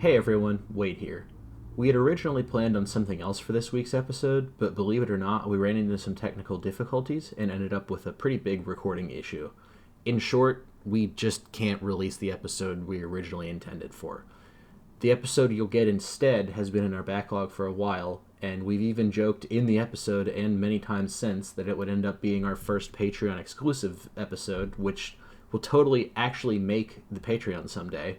Hey everyone, Wade here. We had originally planned on something else for this week's episode, but believe it or not, we ran into some technical difficulties and ended up with a pretty big recording issue. In short, we just can't release the episode we originally intended for. The episode you'll get instead has been in our backlog for a while, and we've even joked in the episode and many times since that it would end up being our first Patreon exclusive episode, which will totally actually make the Patreon someday.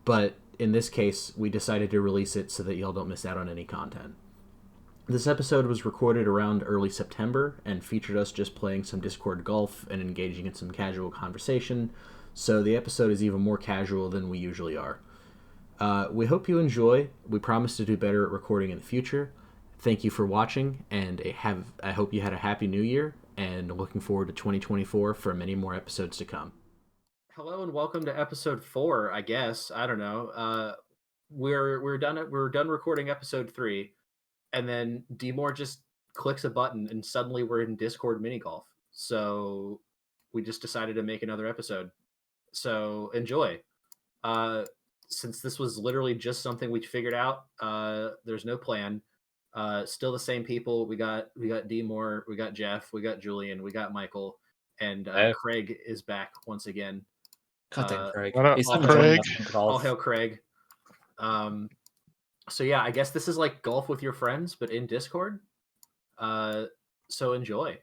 But in this case, we decided to release it so that y'all don't miss out on any content. This episode was recorded around early September and featured us just playing some Discord golf and engaging in some casual conversation, so the episode is even more casual than we usually are. We hope you enjoy. We promise to do better at recording in the future. Thank you for watching, and I hope you had a happy new year, and looking forward to 2024 for many more episodes to come. Hello and welcome to episode 4. I guess I don't know. We're done recording episode 3, and then Demore just clicks a button, and suddenly we're in Discord mini golf. So we just decided to make another episode. So enjoy. Since this was literally just something we figured out, there's no plan. Still the same people. We got Demore, we got Jeff, we got Julian, we got Michael, and Craig is back once again. God damn Craig. What up, He's Craig? All hail Craig. So yeah, I guess this is like golf with your friends, but in Discord. So enjoy.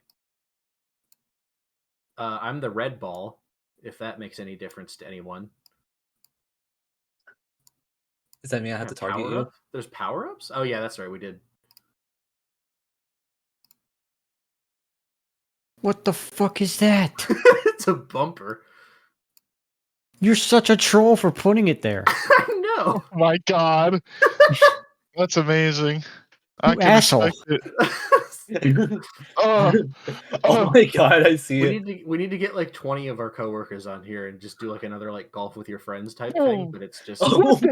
I'm the red ball, if that makes any difference to anyone. Does that mean I have to target you? There's power-ups? Oh yeah, that's right, we did. What the fuck is that? It's a bumper. You're such a troll for putting it there. I know. Oh my god. That's amazing. You asshole. Oh my god, I see it. We need to get like 20 of our coworkers on here and just do like another like golf with your friends type thing, but it's just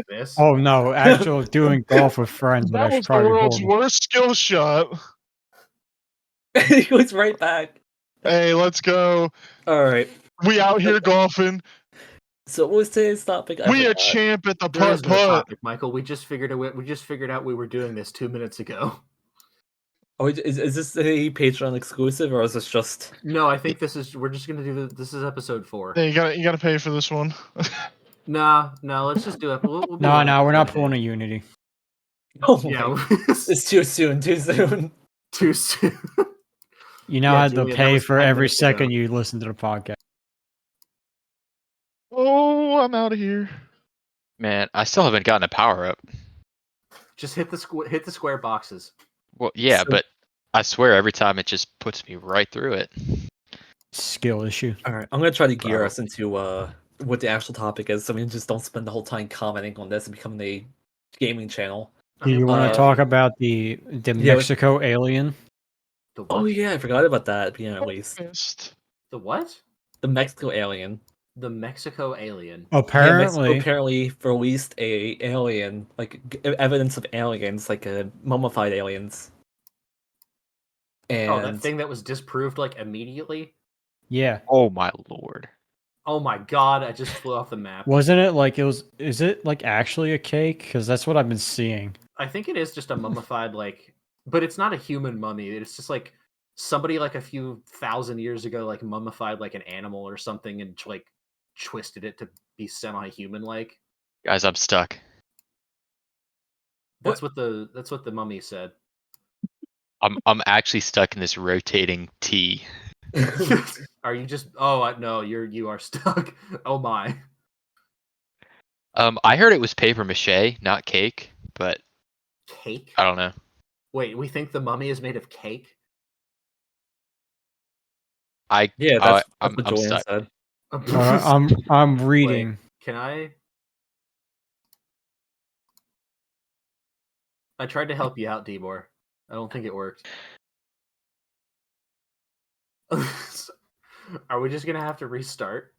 this. Oh no, actual doing golf with friends. that was the world's worst skill shot. He goes right back. Hey, let's go. Alright. We out here golfing. So what was today's topic? We a champ at the There is putt no putt. topic, Michael. We just figured out we were doing this 2 minutes ago. Oh, is this a Patreon exclusive or is this just? No, I think we're just gonna do this is episode 4. Hey, you gotta pay for this one. No, let's just do it. We'll No, we're not pulling a Unity. Oh yeah, it's too soon. Too soon. You now have to pay for every second you listen to the podcast. Oh, I'm out of here. Man, I still haven't gotten a power up. Just hit the square boxes. Well, yeah, but I swear every time it just puts me right through it. Skill issue. Alright, I'm gonna try to gear us into what the actual topic is, so we just don't spend the whole time commenting on this and becoming a gaming channel. Do you want to talk about the Mexico alien? The what? Oh yeah, I forgot about that. Yeah, at least The what? the Mexico alien. The Mexico alien. Apparently, Mexico apparently released a alien, like evidence of aliens, like mummified aliens. And that thing that was disproved like immediately. Yeah. Oh my lord. Oh my god! I just flew off the map. Wasn't it like it was? Is it like actually a cake? Because that's what I've been seeing. I think it is just a mummified but it's not a human mummy. It's just like somebody like a few thousand years ago like mummified like an animal or something and like twisted it to be semi-human like. Guys, I'm stuck. That's what the mummy said. I'm actually stuck in this rotating T. Are you just? Oh no, you are stuck. Oh my. I heard it was paper mache, not cake, but Cake? I don't know. Wait, we think the mummy is made of cake? I'm what Julian stuck. said. I'm reading. Wait, can I? I tried to help you out, Demore. I don't think it worked. Are we just gonna have to restart?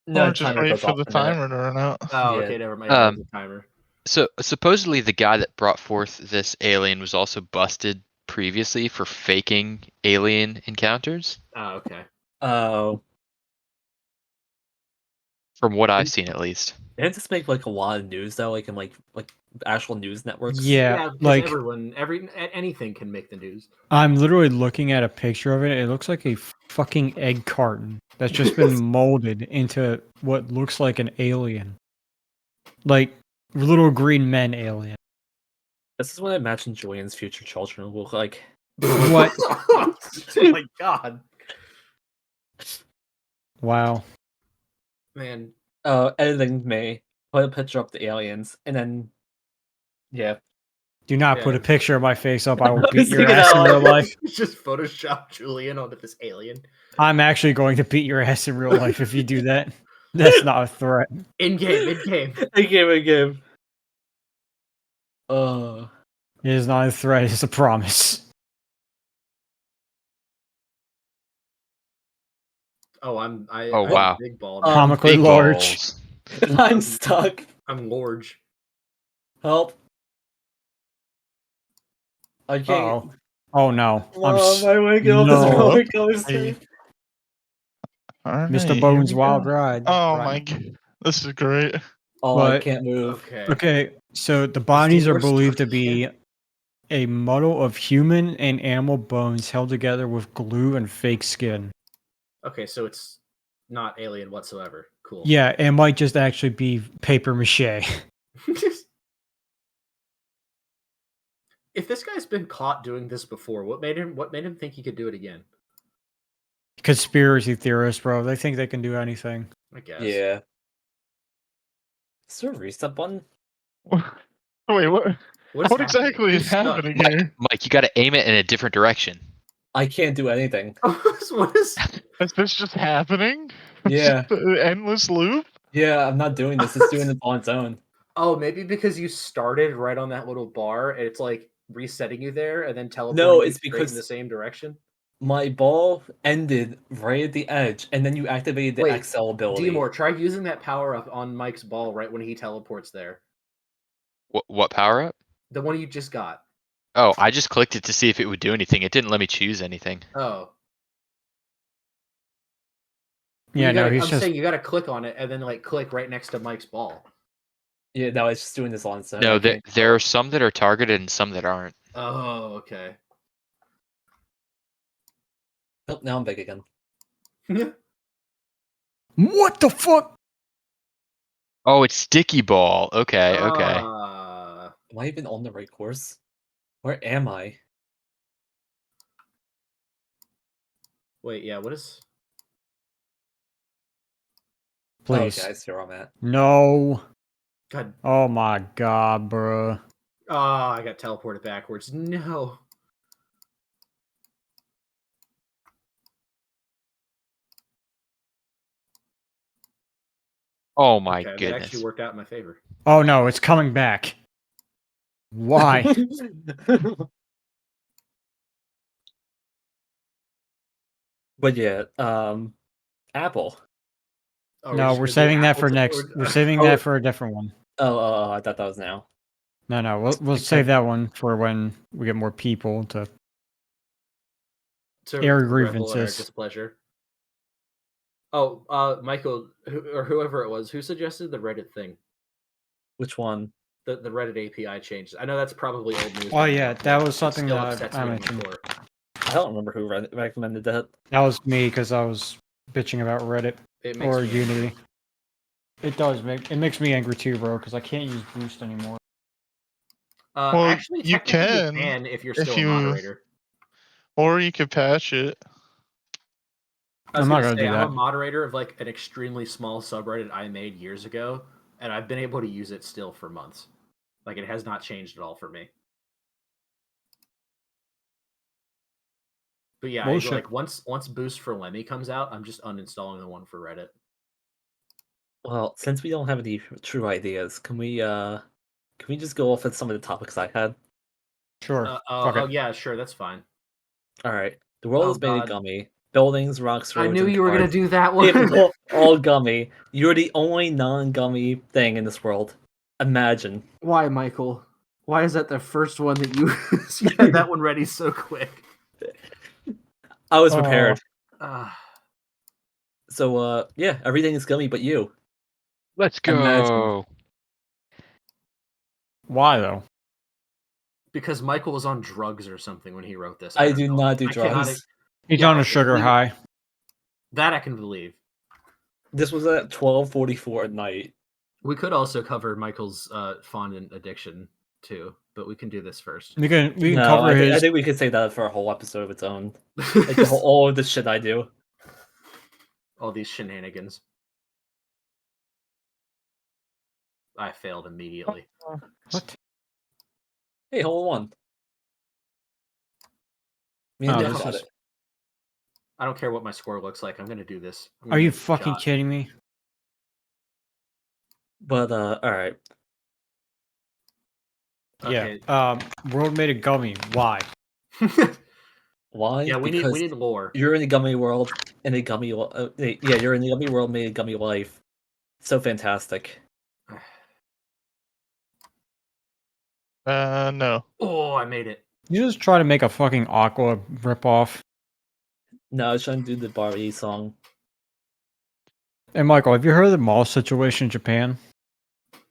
No, just wait for the timer to run out. Oh, okay, never mind. The timer. So supposedly the guy that brought forth this alien was also busted previously for faking alien encounters. Oh, okay. Oh. From what I've seen, at least. Didn't this make like a lot of news though, like in like actual news networks? Yeah, because like anything can make the news. I'm literally looking at a picture of it. It looks like a fucking egg carton that's just been molded into what looks like an alien, like little green men alien. This is what I imagine Julian's future children will look like. What? Oh my god, Wow. man! Editing may put a picture up the aliens, and then yeah. Do not put Yeah. a picture of my face up. I will I beat was your thinking ass in that, real life. Just Photoshop Julian onto this alien. I'm actually going to beat your ass in real life if you do that. That's not a threat. In game, in game. Again. It is not a threat. It's a promise. Oh, I'm wow. big ball. Comically Big large. balls. I'm stuck. I'm large. Help. I can't. Uh-oh. Oh no. My way get off this No. roller coaster. Hey. All Mr. right, Bones here we Wild go. Ride. Oh Right. my god, this is great. Oh, I But- can't move. Okay. Okay, so the bodies are We're believed to stuck be a muddle of human and animal bones held together with glue and fake skin. Okay, so it's not alien whatsoever. Cool. Yeah, it might just actually be paper mache. If this guy's been caught doing this before, what made him think he could do it again? Conspiracy theorists, bro. They think they can do anything. I guess. Yeah. Is there a reset button? Wait, what? What happening? exactly Who's is stuck? happening Mike, here? Mike, you got to aim it in a different direction. I can't do anything. What is? Is this just happening? Yeah. Just an endless loop? Yeah, I'm not doing this. It's doing it on its own. Oh, maybe because you started right on that little bar, and it's like resetting you there, and then teleporting No, you it's straight because- in the same direction. My ball ended right at the edge, and then you activated the Wait, XL ability. Demore, try using that power up on Mike's ball right when he teleports there. What power up? The one you just got. Oh, I just clicked it to see if it would do anything. It didn't let me choose anything. Oh. Yeah, no, he's I'm just. saying you gotta click on it and then like click right next to Mike's ball. Yeah, no, it's just doing this on its own. No, I can't- there are some that are targeted and some that aren't. Oh, okay. Oh, now I'm big again. What the fuck? Oh, it's sticky ball. Okay. Uh, Am I even on the right course? Where am I? Wait, yeah, what is? Please. Oh, okay, I see where I'm at. No. God. Oh my god, bro. Oh, I got teleported backwards. No. Oh my Okay, that goodness. actually worked out in my favor. Oh no, it's coming back. Why? But yeah, Apple. Oh, No, just we're gonna do saving that Apple for to- next. or- We're saving Oh. that for a different one. Oh, I thought that was now. No, we'll save that one for when we get more people to. to air revel in our grievances. displeasure. Oh, Michael, or whoever it was, who suggested the Reddit thing? Which one? The Reddit API changes. I know that's probably old news. Oh, by yeah, now, that but was it something still that upsets I me on the mentioned. core. I don't remember who recommended that. That was me because I was bitching about Reddit It makes or me angry. Unity. It makes me angry too, bro, because I can't use Boost anymore. Well, Actually, you technically can, if you're if still a you- moderator. Or you could patch it. I was I'm not gonna gonna say do I'm a that. moderator of like an extremely small subreddit I made years ago, and I've been able to use it still for months. Like it has not changed at all for me. But yeah, Bullshit. like once Boost for Lemmy comes out, I'm just uninstalling the one for Reddit. Well, since we don't have any true ideas, can we just go off with some of the topics I had? Sure. Fuck Oh it. yeah, sure, that's fine. All right. The world Oh, is made God. of gummy. Buildings, rocks, roads, I knew and you were gonna cars. do that one. People, all gummy. You're the only non-gummy thing in this world. Imagine. Why, Michael? Why is that the first one that you you had that one ready so quick? I was Oh. prepared. Uh, So, yeah, everything is gummy but you. Let's Imagine. go. Why though? Because Michael was on drugs or something when he wrote this. I don't do know. not do I cannot- drugs. He's Yeah, on a okay, sugar high. That I can believe. This was at 12:44 at night. We could also cover Michael's fondant addiction too, but we can do this first. We can No, cover I his. think we could say that for a whole episode of its own. Like all of the shit I do. All these shenanigans. I failed immediately. What? Hey, hole in one. Me and Oh, Jeff this got is- it. I don't care what my score looks like. I'm gonna do this. Are you fucking kidding me? But all right. Okay. Yeah. World made a gummy. Why? Why? Yeah, we Because need lore. you're in a gummy world, and a gummy. Yeah, you're in the gummy world, made a gummy life. So fantastic. No. Oh, I made it. You just try to make a fucking Aqua ripoff. No, I was trying to do the Barbie song. Hey, Michael, have you heard of the mall situation in Japan?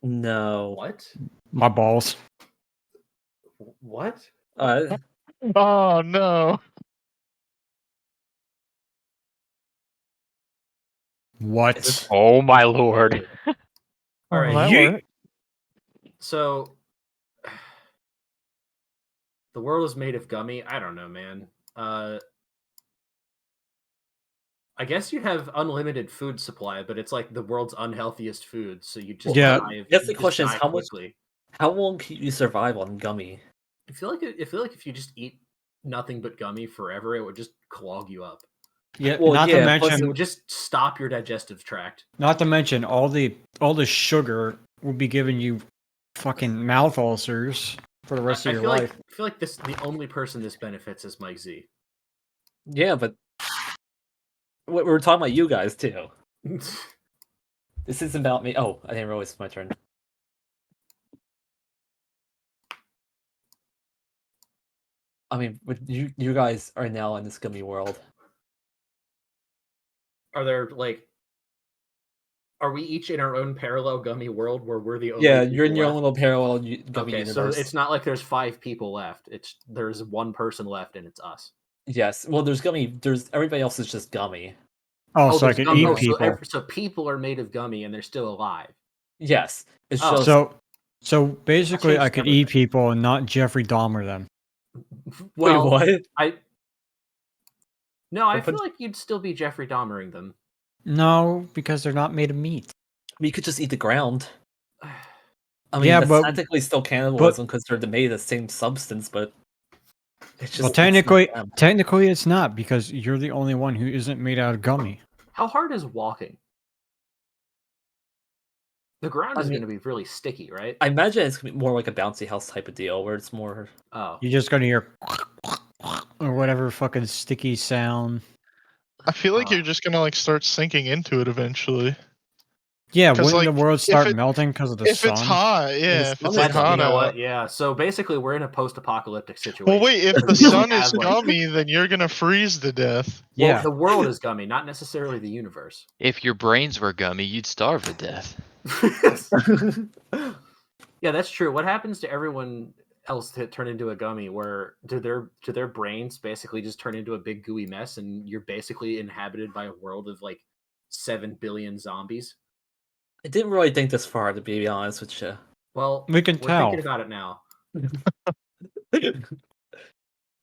No. What? My balls. What? Oh no. What? Oh my lord. All right. That Yeet. worked. So the world is made of gummy. I don't know, man. I guess you have unlimited food supply, but it's like the world's unhealthiest food, so you just Yeah. die, Guess the you just question is die how much- quickly. How long can you survive on gummy? I feel like if you just eat nothing but gummy forever, it would just clog you up. Yeah. Well, not yeah, to plus It mention, would just stop your digestive tract. not to mention all the sugar will be giving you fucking mouth ulcers for the rest I of your feel life. like I feel like the only person this benefits is Mike Z. Yeah, but we're talking about you guys too. This isn't about me. Oh, I didn't realize it's my turn. I mean, you guys are now in this gummy world. Are there like? Are we each in our own parallel gummy world where we're the only? Yeah, you're in your own people little parallel gummy Okay, universe. so it's not like there's 5 people left. There's one person left, and it's us. Yes. Well, there's gummy. There's everybody else is just gummy. Oh, so I there's could gummy. eat Oh, people. So people are made of gummy, and they're still alive. Yes. It's Oh. just So basically, changed I could everything. eat people and not Jeffrey Dahmer them. Well, wait, what? I But- feel like you'd still be Jeffrey Dahmering them. No, because they're not made of meat. You could just eat the ground. I mean, Yeah, that's but- technically still cannibalism because they're made of the same substance, but it's just Well, it's not them. technically, it's not because you're the only one who isn't made out of gummy. How hard is walking? The ground I is mean- going to be really sticky, right? I imagine it's gonna be more like a bouncy house type of deal, where it's more. Oh, You're just gonna hear or whatever fucking sticky sound. I feel like you're just gonna like start sinking into it eventually. Yeah, 'Cause, wouldn't like, the world start it- melting because of the If sun? it's hot, yeah. If sun it's is like hot, hot you know out. what? Yeah. So basically, we're in a post-apocalyptic situation. Well, wait. If the We sun have, is like- gummy, then you're gonna freeze to death. Well, Yeah. the world is gummy, not necessarily the universe. If your brains were gummy, you'd starve to death. Yeah, that's true. What happens to everyone else that turn into a gummy? Where do their brains basically just turn into a big gooey mess, and you're basically inhabited by a world of like 7 billion zombies? I didn't really think this far, to be honest with you. Well, We can we're tell. thinking about it now.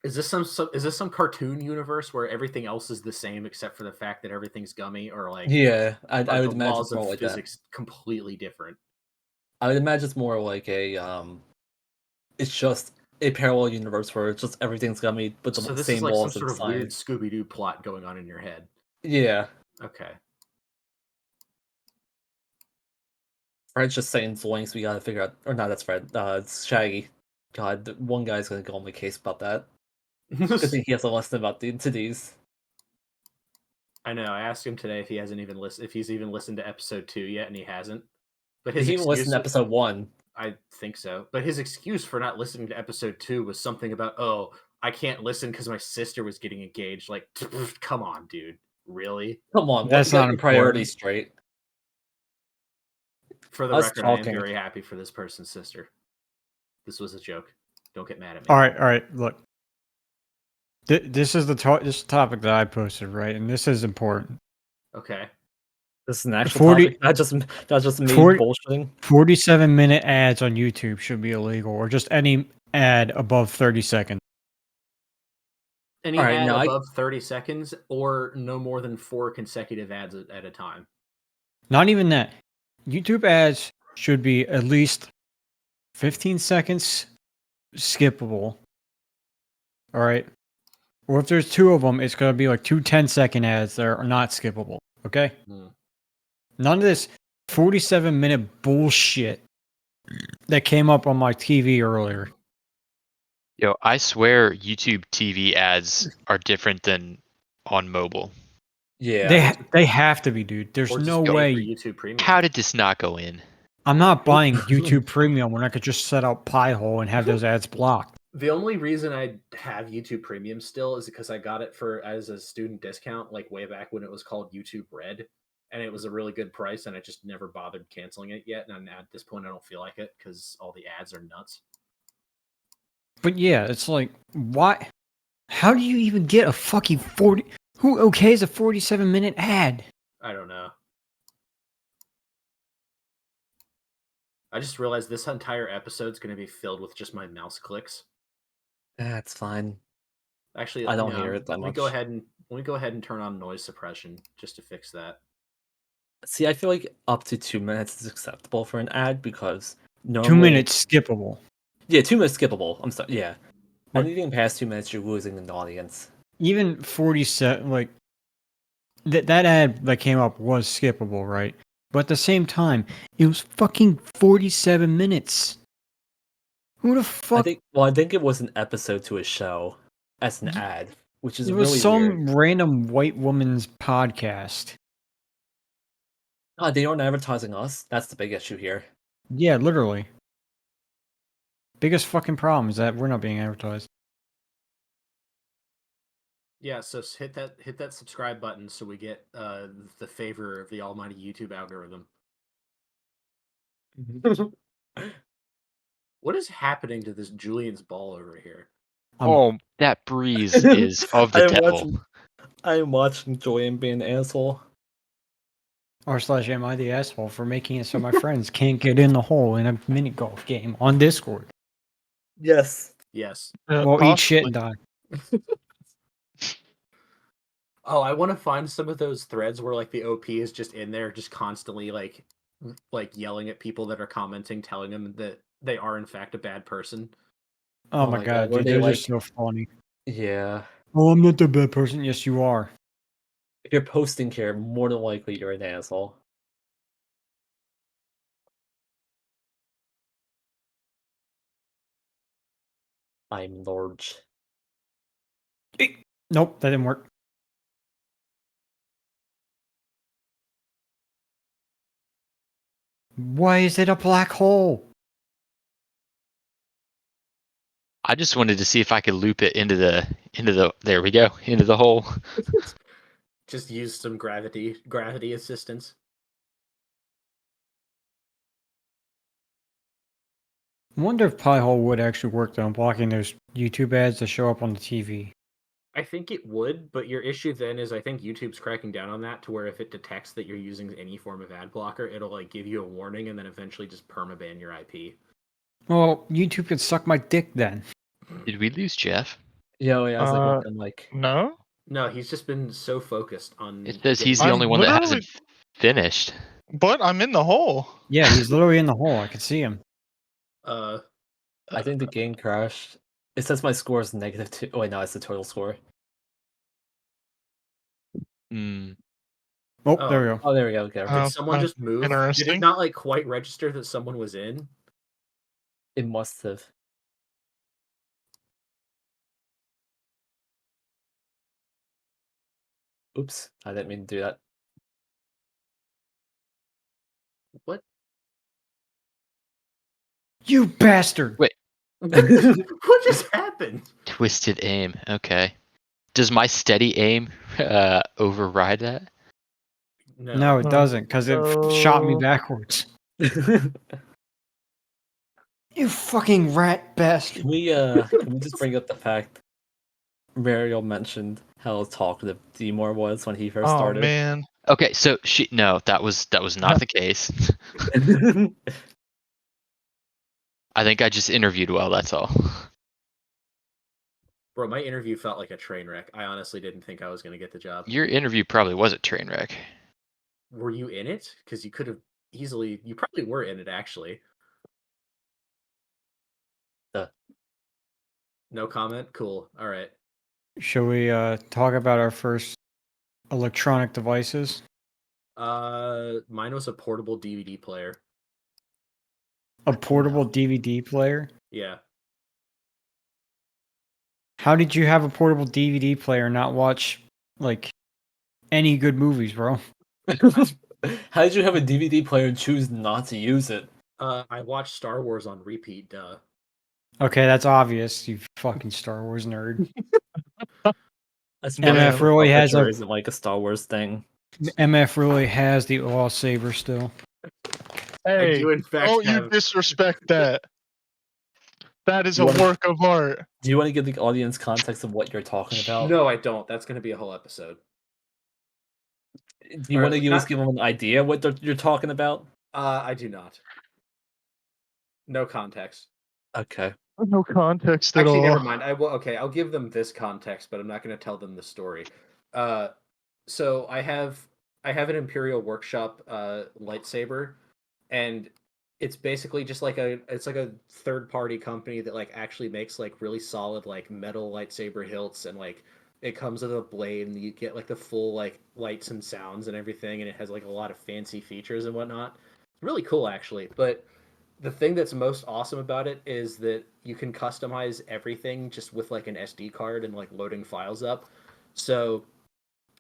Is this some cartoon universe where everything else is the same except for the fact that everything's gummy, or like Yeah, I are would the imagine laws it's more of like physics completely different? that. I would imagine it's more like a It's just a parallel universe where it's just everything's gummy, but the So this same is like some laws sort of of weird science. Scooby Doo plot going on in your head. Yeah, Okay. Fred's just saying zoinks. We gotta figure out, or no, that's Fred. It's Shaggy. God, one guy's gonna go on the case about that. Good thing he hasn't listened about to these. I know. I asked him today if he hasn't even listened, if he's even listened to episode 2 yet, and he hasn't. But Did his he even listen to excuse- episode 1? I think so. But his excuse for not listening to episode 2 was something about, oh, I can't listen because my sister was getting engaged. Like, come on, dude. Really? Come on, That's you got not your priorities important. straight. For the Us record, I am talking. very happy for this person's sister. This was a joke. Don't get mad at me. All right. Look, this is this topic that I posted, right? And this is important. Okay. This is an actual 40 topic, not just me 40 bullshitting. 47-minute ads on YouTube should be illegal, or just any ad above 30 seconds. Any All right, ad now above 30 seconds or no more than 4 consecutive ads at a time. Not even that. YouTube ads should be at least 15 seconds skippable. All right. Or if there's 2 of them, it's going to be like 2 10-second ads that are not skippable. Okay? None of this 47-minute bullshit that came up on my TV earlier. Yo, I swear YouTube TV ads are different than on mobile. Yeah. They have to be, dude. There's Or just no pay way. for YouTube Premium. How did this not go in? I'm not buying YouTube Premium when I could just set up Pi-hole and have those ads blocked. The only reason I have YouTube Premium still is because I got it as a student discount, like way back when it was called YouTube Red, and it was a really good price, and I just never bothered canceling it yet. And at this point, I don't feel like it because all the ads are nuts. But yeah, it's like, why? How do you even get a fucking 40? Who okays a 47-minute ad? I don't know. I just realized this entire episode's going to be filled with just my mouse clicks. That's fine. Actually, I don't hear it that let me much. go ahead and turn on noise suppression just to fix that. See, I feel like up to 2 minutes is acceptable for an ad because 2 minutes skippable. Yeah, 2 minutes skippable. I'm sorry. Yeah, anything past 2 minutes, you're losing an audience. Even 47, like that ad that came up was skippable, right? But at the same time, it was fucking 47 minutes. Who the fuck? I think it was an episode to a show as an ad, which is It was really some weird. random white woman's podcast. They aren't advertising us. That's the big issue here. Yeah, literally. Biggest fucking problem is that we're not being advertised. Yeah, so hit that subscribe button so we get the favor of the almighty YouTube algorithm. What is happening to this Julian's ball over here? Oh, that breeze is of the devil. I am watching Julian be an asshole. r/am I the asshole for making it so my friends can't get in the hole in a mini golf game on Discord. Yes. Yes. Well, eat shit and die. Oh, I want to find some of those threads where like the OP is just in there, just constantly like yelling at people that are commenting, telling them that they are in fact a bad person. Oh my god, dude, they're just so funny. Yeah. Oh, I'm not the bad person. Yes, you are. If you're posting here, more than likely you're an asshole. I'm large. Nope, that didn't work. Why is it a black hole? I just wanted to see if I could loop it into the there we go, into the hole. Just use some gravity assistance. I wonder if Pi-hole would actually work on blocking those YouTube ads that show up on the TV. I think it would, but your issue then is I think YouTube's cracking down on that to where if it detects that you're using any form of ad blocker, it'll like give you a warning and then eventually just permaban your IP. Well, YouTube could suck my dick then. Did we lose Jeff? Yeah, I was looking like No? No, he's just been so focused on... It says he's the only one that hasn't finished. But I'm in the hole. Yeah, he's literally in the hole. I can see him. I think the game crashed. It says my score is -2. Oh wait, no, it's the total score. Mm. Oh, there we go. Oh, there we go. Okay. Did someone just move? Interesting. Did it not like quite register that someone was in? It must have. Oops, I didn't mean to do that. What? You bastard! Wait. What just happened? Twisted aim. Okay. Does my steady aim override that? No, it doesn't, because it shot me backwards. You fucking rat bastard. Can we just bring up the fact Mario mentioned how talkative Seymour was when he first Oh started? man. Okay, so that was not the case. I think I just interviewed well, that's all. Bro, my interview felt like a train wreck. I honestly didn't think I was going to get the job. Your interview probably was a train wreck. Were you in it? Because you could have easily... You probably were in it, actually. No comment? Cool. All right. Shall we talk about our first electronic devices? Mine was a portable DVD player. A portable DVD player? Yeah. How did you have a portable DVD player and not watch, like, any good movies, bro? How did you have a DVD player and choose not to use it? I watched Star Wars on repeat, duh. Okay, that's obvious, you fucking Star Wars nerd. MF really has a... isn't like a Star Wars thing. MF really has the All Saber still. Hey, do in fact don't you have- disrespect that. That is You a wanna- work of art. Do you want to give the audience context of what you're talking about? No, I don't. That's going to be a whole episode. Do you Alright, want to give them an idea what you're talking about? I do not. No context. Okay. No context at Actually, all. never mind. I'll give them this context, but I'm not going to tell them the story. So I have an Imperial Workshop lightsaber, and it's basically just like a third party company that like actually makes like really solid like metal lightsaber hilts, and like it comes with a blade, and you get like the full like lights and sounds and everything, and it has like a lot of fancy features and whatnot. It's really cool actually, but the thing that's most awesome about it is that you can customize everything just with like an SD card and like loading files up. So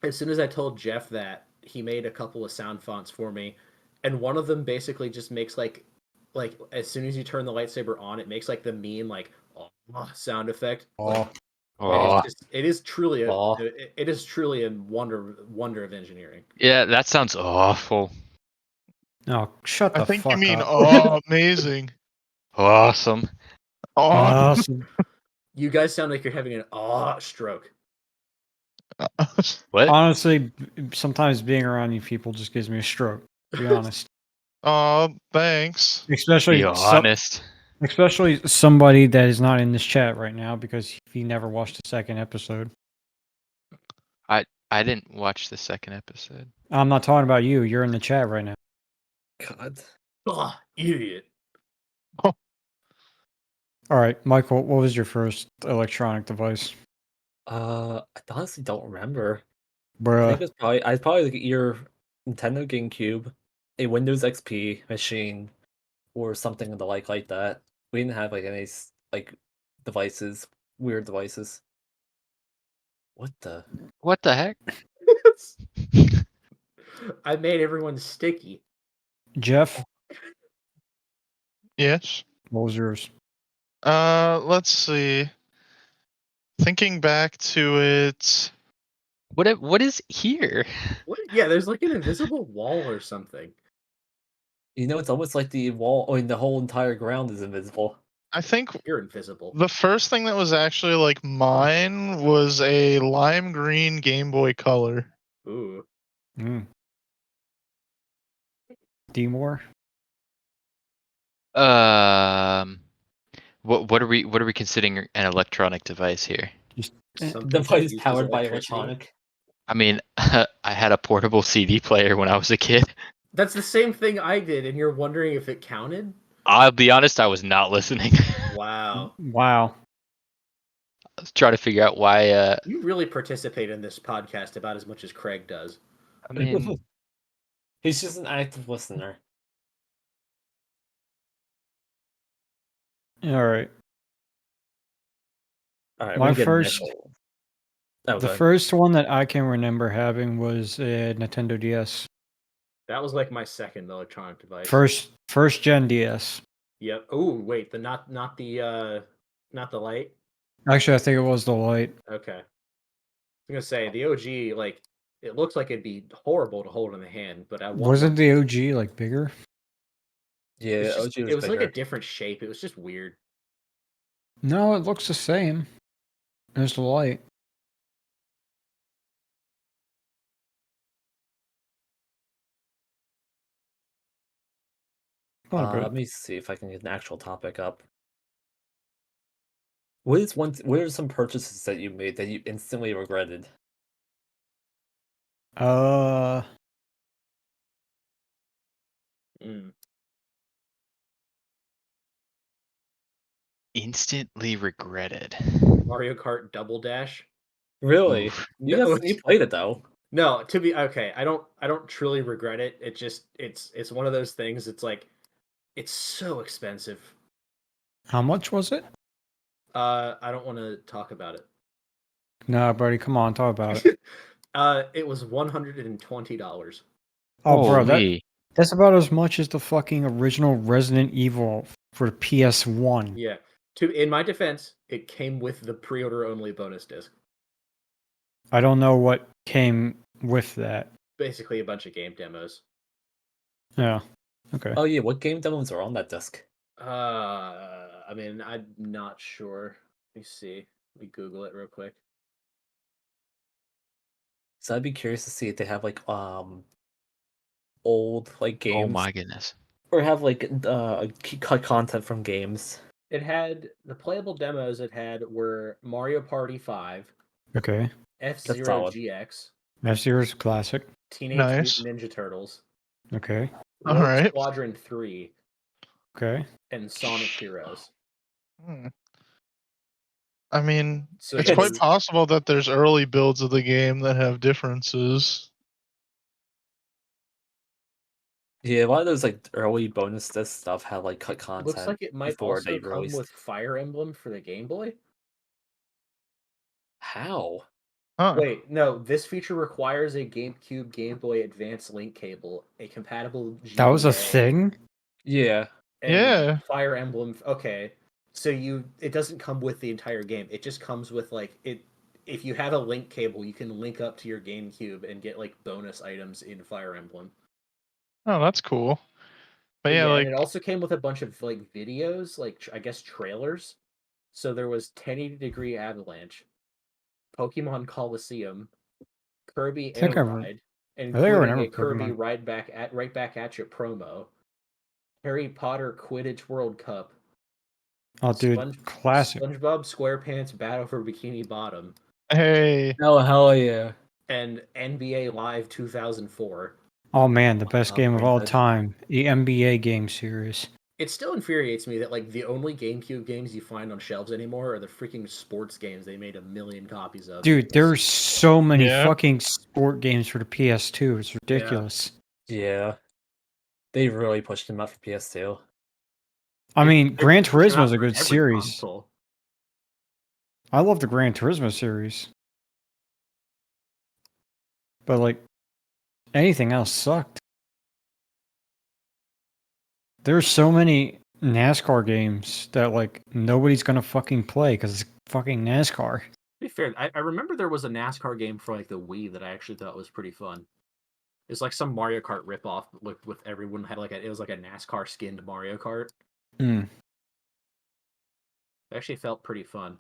as soon as I told Jeff that, he made a couple of sound fonts for me, and one of them basically just makes like as soon as you turn the lightsaber on, it makes like the mean like oh sound effect. Like, Oh. it is truly Aw. it is truly a wonder of engineering. Yeah, that sounds awful. Oh, shut the I think fuck you mean, up. oh, amazing. Awesome. Oh, Awesome. You guys sound like you're having an stroke. What? Honestly, sometimes being around you people just gives me a stroke, to be honest. oh, thanks. Especially Be honest. especially somebody that is not in this chat right now because he never watched the second episode. I didn't watch the second episode. I'm not talking about you. You're in the chat right now. God. Idiot. All right, Michael, what was your first electronic device? I honestly don't remember. I Bruh. think it's probably like your Nintendo GameCube, a Windows XP machine, or something of the like that. We didn't have like any like devices, weird devices. What the? What the heck? I made everyone sticky. Jeff, Yes. what was yours? Let's see. Thinking back to it. What is here? What? Yeah, there's like an invisible wall or something. You know, it's almost like the wall, or the whole entire ground is invisible. I think You're invisible. the first thing that was actually like mine was a lime green Game Boy Color. Ooh. D-More? What are we considering an electronic device here? Something Device that uses powered by electricity. electronic. I mean, I had a portable CD player when I was a kid. That's the same thing I did, and you're wondering if it counted? I'll be honest, I was not listening. Wow. Wow. I was trying to figure out why. You really participate in this podcast about as much as Craig does. I mean, He's just an active listener. All right. All right, My we're getting first- Michael. Oh, The go ahead. first one that I can remember having was a Nintendo DS. That was like my second electronic device. First gen DS. Yep. Oh, wait, the not the light. Actually, I think it was the light. Okay. I was gonna say the OG, like it looks like it'd be horrible to hold in the hand, but I want Wasn't the OG like bigger? Yeah, It's just, OG was it was like a bigger. different shape. It was just weird. No, it looks the same. There's the light. Oh, good. Let me see if I can get an actual topic up. What are some purchases that you made that you instantly regretted? Mm. Instantly regretted. Mario Kart Double Dash. Really? Oof. No, You played it though. no. To be okay, I don't truly regret it. It just it's one of those things. It's like it's so expensive. How much was it? I don't want to talk about it. No, buddy, come on, talk about it. It was $120. Oh, bro, Holy. that's about as much as the fucking original Resident Evil for the PS1. Yeah. In my defense, it came with the pre-order only bonus disc. I don't know what came with that. Basically, a bunch of game demos. Yeah. Okay. Oh yeah, what game demos are on that disc? I mean, I'm not sure. Let me see. Let me Google it real quick. So I'd be curious to see if they have like old like games Oh my goodness. or have like cut content from games. It had the playable demos. It had were Mario Party 5, Okay. F-Zero solid. GX, F-Zero's classic. Teenage Nice. Mutant Ninja Turtles, Okay. All Rogue right. Squadron 3, Okay. and Sonic Heroes. Hmm. I mean, So it's there quite was- possible that there's early builds of the game that have differences. Yeah, a lot of those like early bonus disc stuff had like cut content. Looks like it might before also they come released. with Fire Emblem for the Game Boy. How? Huh. Wait, no. This feature requires a GameCube Game Boy Advance link cable, a compatible GBA, That was a thing? Yeah. and Yeah. Fire Emblem. Okay, so it doesn't come with the entire game. It just comes with like it. If you have a link cable, you can link up to your GameCube and get like bonus items in Fire Emblem. Oh, that's cool. But And yeah, yeah, like, and it also came with a bunch of like videos, like I guess trailers. So there was 1080 Degree Avalanche, Pokemon Coliseum, Kirby I think Air I Ride, think I including remember a Kirby Pokemon. right back at you promo, Harry Potter Quidditch World Cup, Oh, dude, classic. SpongeBob SquarePants Battle for Bikini Bottom, hey, Oh hell yeah. and NBA Live 2004. Oh man, the best Oh, game of pretty all good. time, the NBA game series. It still infuriates me that like the only GameCube games you find on shelves anymore are the freaking sports games they made a million copies of. Dude, there's so many Yeah. fucking sport games for the PS2. It's ridiculous. Yeah. They really pushed him out for PS2. I mean, They're Gran pushing Turismo out is a for good every series. console. I love the Gran Turismo series. But like anything else sucked. There's so many NASCAR games that like nobody's gonna fucking play because it's fucking NASCAR. To be fair, I remember there was a NASCAR game for like the Wii that I actually thought was pretty fun. It's like some Mario Kart ripoff with everyone had like it was like a NASCAR skinned Mario Kart. Mm. It actually felt pretty fun.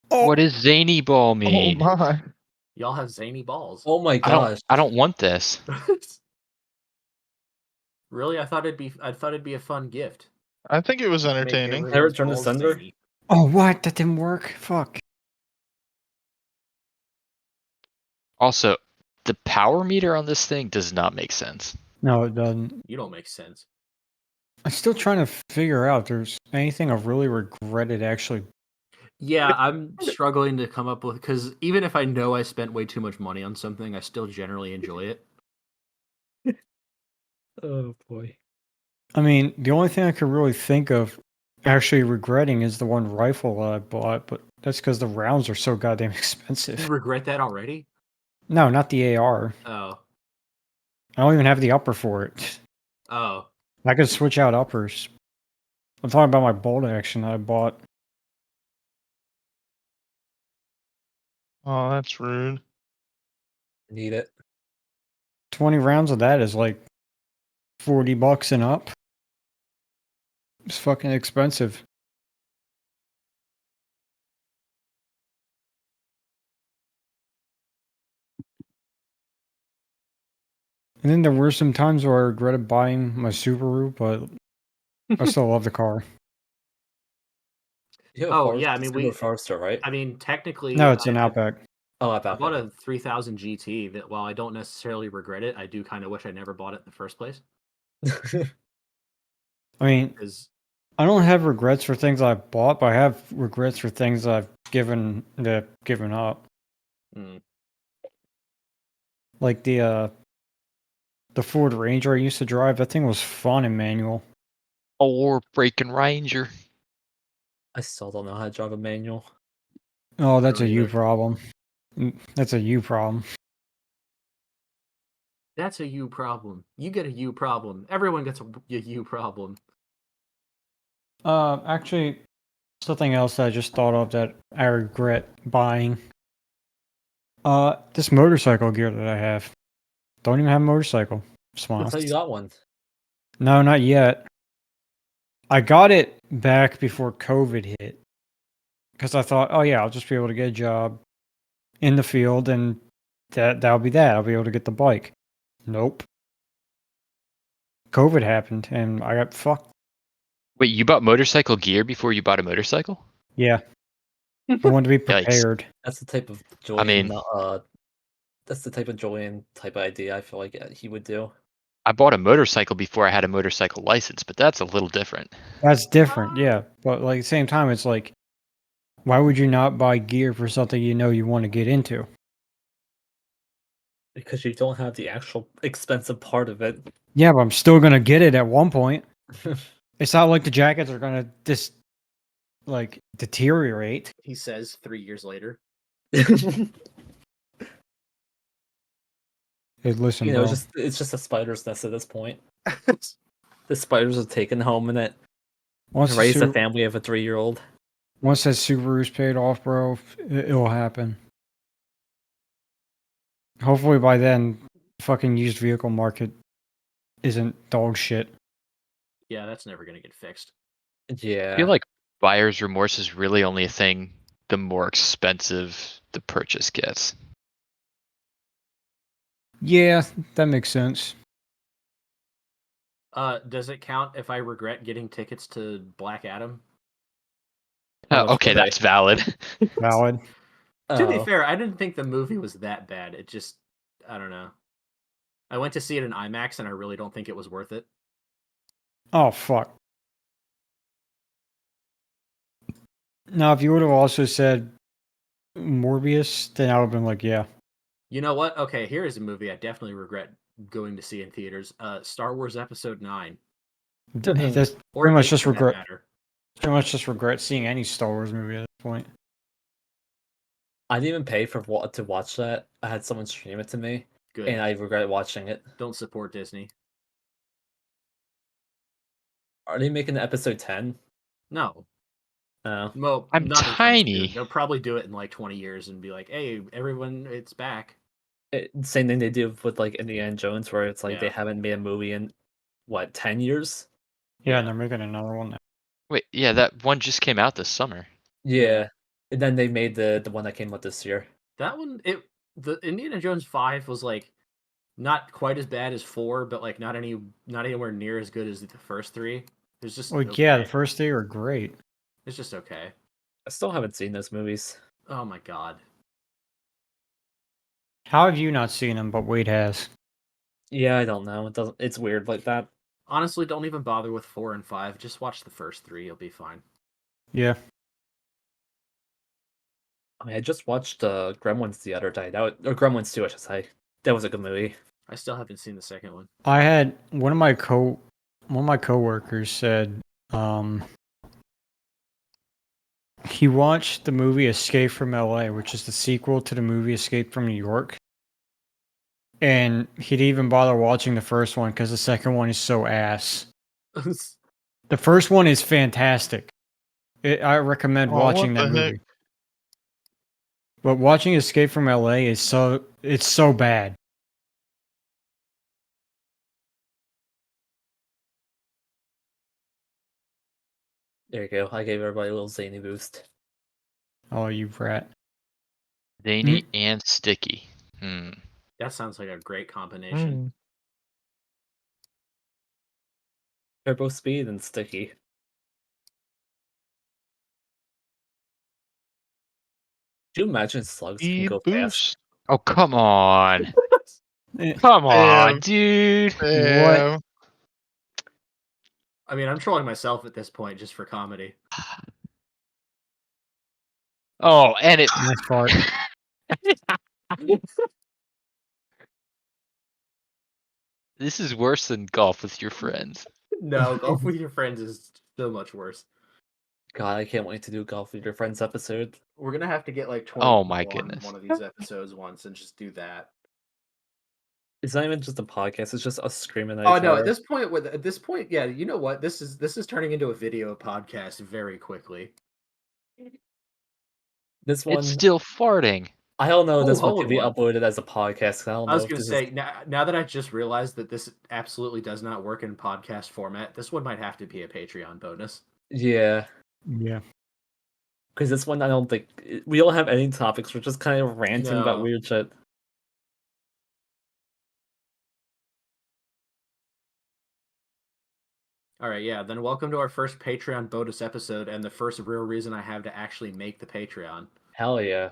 Oh, What does zany ball oh mean? my. Y'all have zany balls. Oh my I gosh. don't want this. Really? I thought it'd be a fun gift. I think it was Make entertaining. everyone's Can I return the balls sender? zany. oh, what? That didn't work. Fuck. Also, the power meter on this thing does not make sense. No, it doesn't. You don't make sense. I'm still trying to figure out if there's anything I've really regretted actually. Yeah, I'm struggling to come up with because even if I know I spent way too much money on something, I still generally enjoy it. Oh boy. I mean, the only thing I could really think of actually regretting is the one rifle that I bought, but that's because the rounds are so goddamn You expensive. regret that already? No, not the AR. Oh, I don't even have the upper for it. oh, I could switch out uppers. I'm talking about my bolt action that I bought. Oh, that's rude. Need it. 20 rounds of that is like $40 and up. It's fucking expensive. And then there were some times where I regretted buying my Subaru, but I still love the car. You have a Oh, Forest- yeah, I mean, Subaru Forester, right? I mean, technically, No, it's an I Outback. Oh, I about bought a 3000 GT that while I don't necessarily regret it, I do kind of wish I never bought it in the first place. I mean, Because I don't have regrets for things I've bought, but I have regrets for things I've given up. Like the Ford Ranger I used to drive. That thing was fun in manual. Or Breaking Ranger. I still don't know how to drive a manual. Oh, that's a don't you either. problem. That's a you problem. That's a you problem. You get a you problem. Everyone gets a you problem. Actually, something else I just thought of that I regret buying. This motorcycle gear that I have. Don't even have a motorcycle. Smile. Looks like you got one. No, not yet. I got it back before COVID hit. Because I thought, oh yeah, I'll just be able to get a job in the field and that'll be that. I'll be able to get the bike. Nope. COVID happened and I got fucked. Wait, you bought motorcycle gear before you bought a motorcycle? Yeah. I wanted to be Yikes. prepared. That's the type of Julian. mean- That's the type of Julian type of idea I feel like he would do. I bought a motorcycle before I had a motorcycle license, but that's a little different. That's different, yeah. But like at the same time, it's like, why would you not buy gear for something you know you want to get into? Because you don't have the actual expensive part of it. Yeah, but I'm still gonna get it at one point. It's not like the jackets are gonna deteriorate. He says 3 years later. Hey, listen, You know, bro. it's just a spider's nest at this point. The spiders are taken home in it. Once Raise a the family of a 3-year-old. once that Subaru's paid off, bro, it'll happen. Hopefully by then, the fucking used vehicle market isn't dog shit. Yeah, that's never gonna get fixed. Yeah. I feel like buyer's remorse is really only a thing the more expensive the purchase gets. Yeah, that makes sense. Does it count if I regret getting tickets to Black Adam? How much Okay, were they? that's valid. Valid. To be Oh. fair, I didn't think the movie was that bad. It just, I don't know. I went to see it in IMAX, and I really don't think it was worth it. Oh fuck. Now, if you would have also said Morbius, then I would have been like, yeah. You know what? Okay, here is a movie I definitely regret going to see in theaters. Star Wars Episode 9. That's Or pretty much 8 just for that regret. matter. Pretty much just regret seeing any Star Wars movie at this point. I didn't even pay to watch that. I had someone stream it to me, Good. and I regret watching it. Don't support Disney. Are they making episode 10? No. No. Well, I'm not anytime tiny. soon. They'll probably do it in like 20 years and be like, hey, everyone, it's back. Same thing they do with like Indiana Jones, where it's like they Yeah. haven't made a movie in what 10 years. Yeah, and they're making another one now. Wait, yeah, that one just came out this summer. Yeah. And then they made the one that came out this year. That one, the Indiana Jones 5 was like not quite as bad as 4, but like not anywhere near as good as the first 3. It's just Well, okay. yeah, the first three are great. It's just okay. I still haven't seen those movies. Oh my god. How have you not seen them, but Wade has? Yeah, I don't know. It doesn't. It's weird like that. Honestly, don't even bother with 4 and 5. Just watch the first 3. You'll be fine. Yeah. I mean, I just watched Gremlins the other day. Or Gremlins 2, I should say. That was a good movie. I still haven't seen the second one. I had one of my coworkers said he watched the movie Escape from LA, which is the sequel to the movie Escape from New York. And he didn't even bother watching the first one because the second one is so ass. The first one is fantastic. I recommend Oh, watching what that the heck? movie. But watching Escape from LA is so bad. There you go. I gave everybody a little zany boost. Oh, you brat. Zany and sticky. That sounds like a great combination. Turbo speed and sticky. Do you imagine slugs can Speed go fast? boost. Oh, come on. Eh, Come on, Damn. dude. Damn. I mean, I'm trolling myself at this point just for comedy. Oh, and it. Nice fart. This is worse than golf with your friends. No, golf with your friends is so much worse. God, I can't wait to do golf with your friends episode. We're gonna have to get like 20 Oh my people on goodness. one of these episodes once and just do that. It's not even just a podcast; it's just us screaming at Oh each no! other. At this point, yeah. You know what? This is turning into a video podcast very quickly. This one, It's still farting. I don't know. Oh, This one hold could be on. uploaded as a podcast. 'Cause I don't I know was if gonna this say is. now that I just realized that this absolutely does not work in podcast format, this one might have to be a Patreon bonus. Yeah, Yeah. because this one I don't think we don't have any topics. We're just kind of ranting about No. weird shit. All right, yeah. Then welcome to our first Patreon bonus episode, and the first real reason I have to actually make the Patreon. Hell yeah!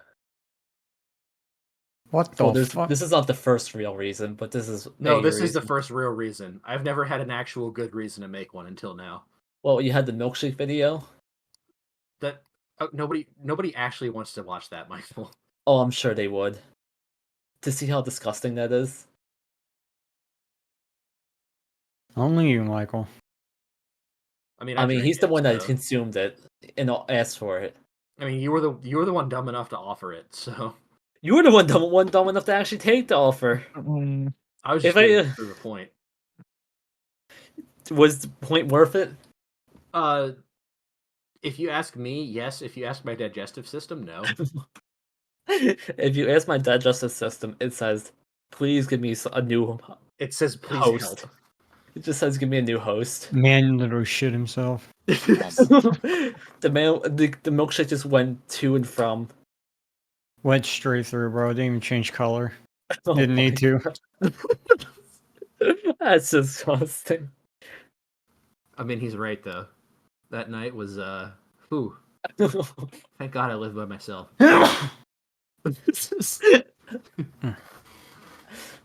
What the Oh, fuck? this is not the first real reason, but this is No, a this is the reason. first real reason. I've never had an actual good reason to make one until now. Well, you had the milkshake video. That nobody actually wants to watch that, Michael. Oh, I'm sure they would. To see how disgusting that is. Only you, Michael. I mean, I mean, drank he's the it, one that so- consumed it and asked for it. I mean, you were the one dumb enough to offer it, so You were the one dumb enough to actually take the offer. I was If just I, getting through the point. Was the point worth it? If you ask me, yes. If you ask my digestive system, no. If you ask my digestive system, it says, "Please give me a new It says please host." help. It just says, "Give me a new host." Man literally shit himself. The milkshake just went to and from. Went straight through, bro. Didn't even change color. Oh Didn't need my to. God. That's disgusting. I mean, he's right though. That night was whew. Thank God I live by myself.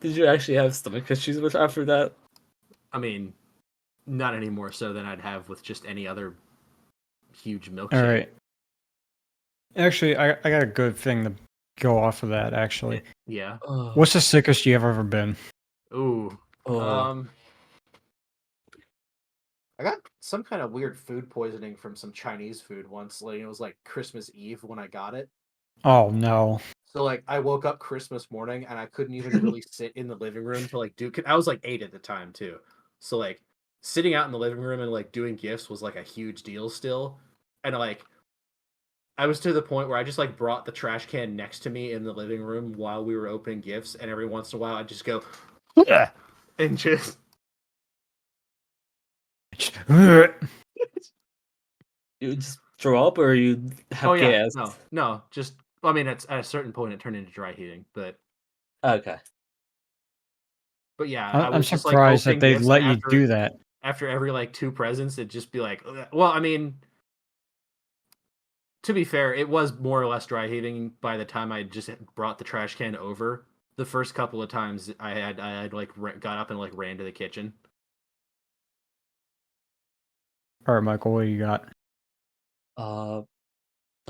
Did you actually have stomach issues after that? I mean, not any more so than I'd have with just any other huge milkshake. All right. Actually, I got a good thing to go off of that, actually. Yeah. What's the sickest you have ever been? Ooh. Oh. I got some kind of weird food poisoning from some Chinese food once. Like, it was like Christmas Eve when I got it. Oh, no. So like I woke up Christmas morning and I couldn't even really sit in the living room to like do. I was like 8 at the time too, so like sitting out in the living room and like doing gifts was like a huge deal still, and like I was to the point where I just like brought the trash can next to me in the living room while we were opening gifts, and every once in a while I just go and just You just throw up or you have gas? no, just I mean at a certain point it turned into dry heaving, but Okay. yeah, I I'm was just, like, surprised that opening they'd gifts, let and you do that. after every like 2 presents, it'd just be like, ugh. Well, I mean, to be fair, it was more or less dry heaving by the time I just brought the trash can over. The first couple of times I had like got up and like ran to the kitchen. All right, Michael, what do you got? I'm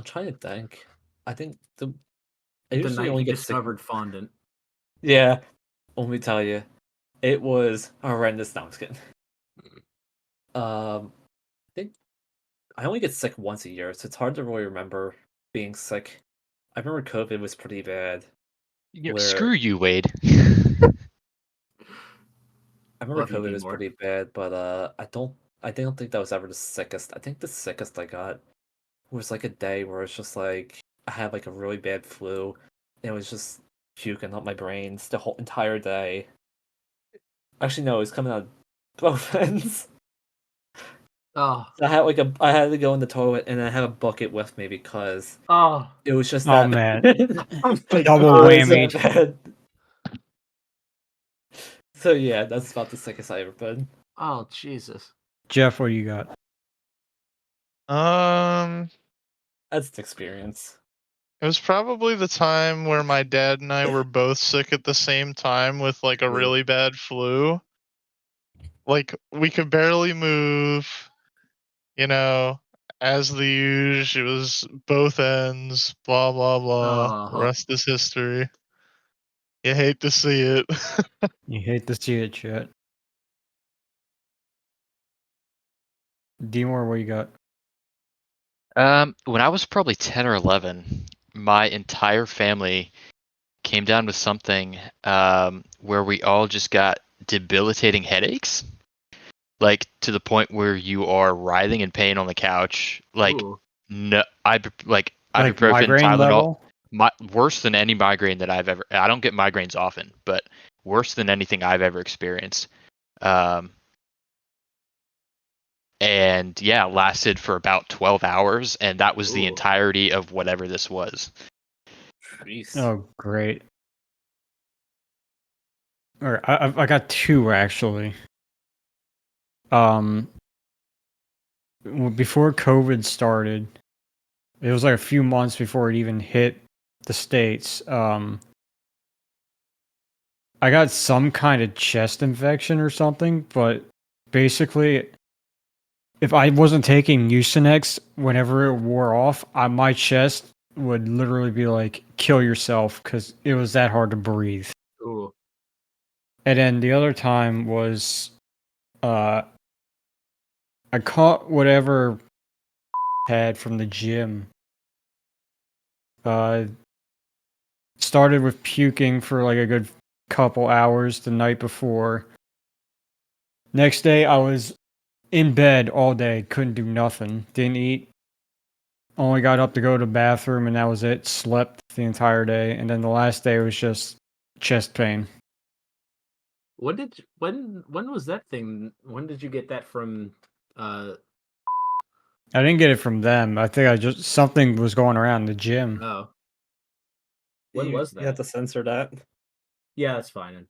trying to think. I think I The usually night only he get sick. discovered fondant. Yeah. Let me tell you, it was horrendous. No, I'm just kidding. I think I only get sick once a year, so it's hard to really remember being sick. I remember COVID was pretty bad. Yeah, Where- screw you, Wade. I remember Love you, COVID was Beemore. pretty bad, but I don't think that was ever the sickest. I think the sickest I got was like a day where it's just like I had like a really bad flu. And it was just puking up my brains the whole entire day. Actually, no, it was coming out of both ends. Oh, So I had to go in the toilet and I had a bucket with me because oh, it was just Oh that man, bad. oh my Double God. It was that whammy. bad. So yeah, that's about the sickest I ever been. Oh, Jesus. Jeff, what you got? That's an experience. It was probably the time where my dad and I were both sick at the same time with like a Ooh. really bad flu. Like we could barely move, you know, as the usual. It was both ends, blah blah blah. Uh-huh. Rest is history. You hate to see it. You hate to see it, Chet. D-Moore, what you got? When I was probably 10 or 11, my entire family came down with something where we all just got debilitating headaches, like to the point where you are writhing in pain on the couch. Like Ooh. no, like Like ibuprofen, migraine Tylenol, level? worse than any migraine that I've ever. I don't get migraines often, but worse than anything I've ever experienced. Um, and yeah, lasted for about 12 hours, and that was the Ooh. entirety of whatever this was. Jeez. Oh, great. All right, I got two actually. Before COVID started, it was like a few months before it even hit the States. I got some kind of chest infection or something, but basically, if I wasn't taking Mucinex whenever it wore off, my chest would literally be like, kill yourself, because it was that hard to breathe. Ooh. And then the other time was, I caught whatever had from the gym. Uh, started with puking for like a good couple hours the night before. Next day, I was in bed all day, couldn't do nothing, didn't eat. Only got up to go to the bathroom, and that was it. Slept the entire day, and then the last day was just chest pain. When was that thing? When did you get that from? I didn't get it from them. I think I just something was going around the gym. Oh. When was You have that? to censor that. Yeah, that's fine.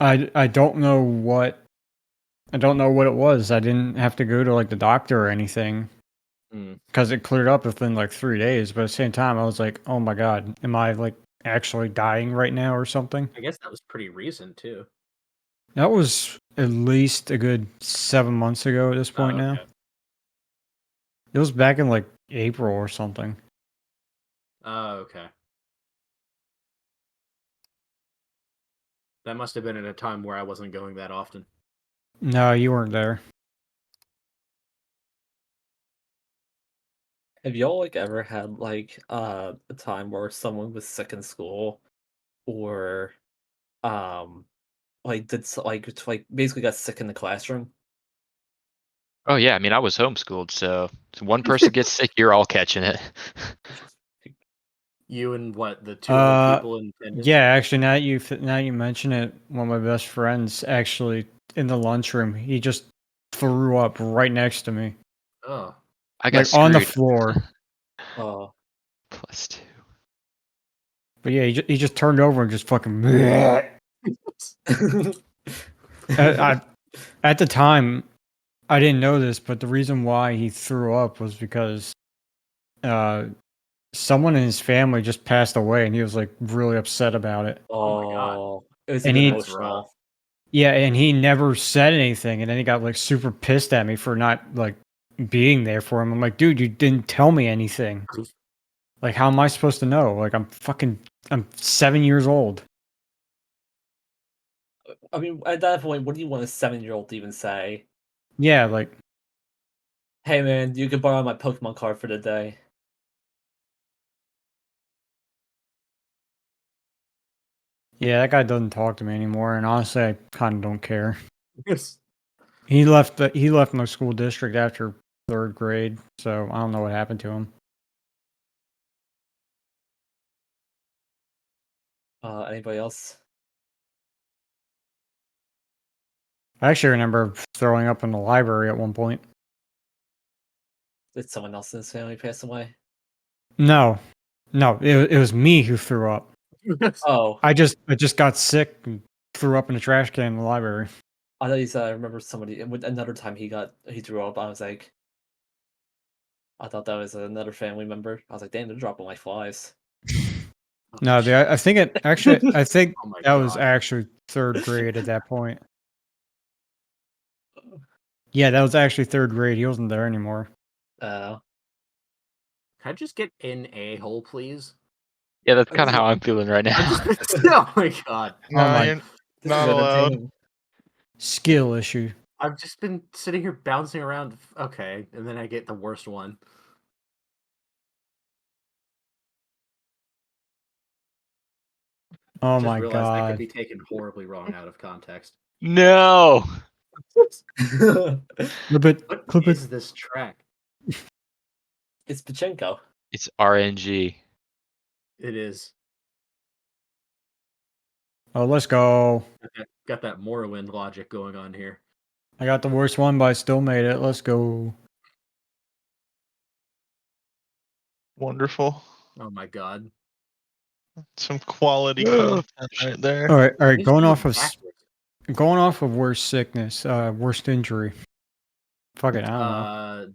I don't know what it was. I didn't have to go to like the doctor or anything Hmm. because it cleared up within like 3 days. But at the same time, I was like, oh my god, am I like actually dying right now or something? I guess that was pretty recent too. That was at least a good 7 months ago at this point Oh, now. okay. It was back in like April or something. Oh, okay. That must have been at a time where I wasn't going that often. No, you weren't there. Have y'all like ever had like a time where someone was sick in school or like like basically got sick in the classroom? Oh yeah, I mean I was homeschooled, so one person gets sick, you're all catching it. You and what, the two other people in attendance? Yeah, actually, now you mention it, one of my best friends actually in the lunchroom, he just threw up right next to me, Oh. I got like on the screwed. floor. Oh, +2. But yeah, he just turned over and just fucking. I, at the time, I didn't know this, but the reason why he threw up was because uh, someone in his family just passed away, and he was like really upset about it. Oh my God. oh, it was And even he- That's rough. emotional. Yeah, and he never said anything, and then he got like super pissed at me for not like being there for him. I'm like, dude, you didn't tell me anything. Like, how am I supposed to know? Like, I'm 7 years old. I mean, at that point, what do you want a 7-year-old to even say? Yeah, like, Hey man, you can borrow my Pokemon card for the day. yeah, that guy doesn't talk to me anymore, and honestly, I kind of don't care. Yes. He left my school district after third grade, so I don't know what happened to him. Anybody else? I actually remember throwing up in the library at one point. Did someone else in his family pass away? No, it was me who threw up. Oh, I just got sick and threw up in a trash can in the library. I thought you said I remember somebody another time he threw up. I was like, I thought that was another family member. I was like, damn, they're dropping like flies. No, I think it actually. I think Oh my that was God. actually third grade at that point. Yeah, that was actually third grade. He wasn't there anymore. Uh, Can I just get in a hole, please? Yeah, that's I'm kind of just- how I'm feeling right now. I'm just. Oh my God. No, my- you're this not is allowed. entertaining. Skill issue. I've just been sitting here bouncing around. Okay, and then I get the worst one. Oh Just my realized that could god. be taken horribly wrong out of context. No. Clip it. What Clip it. is this track? It's Pachenko. It's RNG. It is. Oh, let's go. Got that Morrowind logic going on here. I got the worst one, but I still made it. Let's go. Wonderful. Oh my God. Some quality content right there. All right. He's Going going off of backwards. worst sickness, worst injury. Fuck it, I don't know.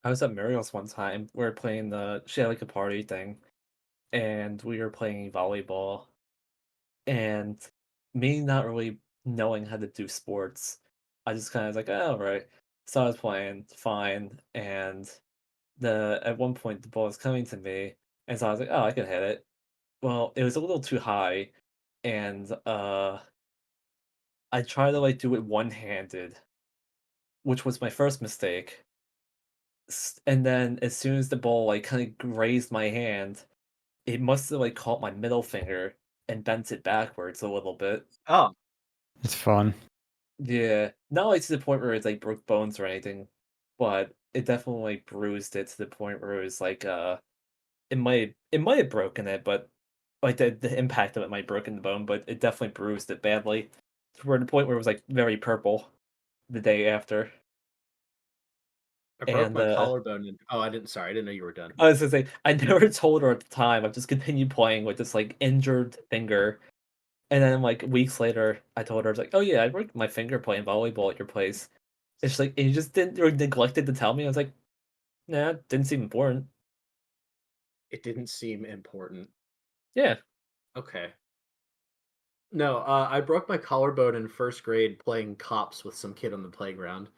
I was at Muriel's one time. We were playing she had like a party thing, and we were playing volleyball. And me not really knowing how to do sports, I just kind of was like, oh, right. So I was playing fine, and at one point the ball was coming to me, and so I was like, oh, I can hit it. Well, it was a little too high, and I tried to like do it one-handed, which was my first mistake. And then as soon as the ball like kind of grazed my hand, it must have like caught my middle finger and bent it backwards a little bit. Oh, It's fun. Yeah, not like to the point where it like broke bones or anything, but it definitely like bruised it to the point where it was like it might have broken it, but like the impact of it might have broken the bone, but it definitely bruised it badly. To where the point where it was like very purple the day after. I broke And my collarbone. Oh, I didn't. Sorry, I didn't know you were done. I was gonna say I never told her at the time. I just continued playing with this like injured finger. And then like weeks later, I told her, I was like, "Oh yeah, I broke my finger playing volleyball at your place." And she's like, "And you just didn't or neglected to tell me?" I was like, "Nah, didn't seem important." It didn't seem important. Yeah, Okay. No, I broke my collarbone in first grade playing cops with some kid on the playground.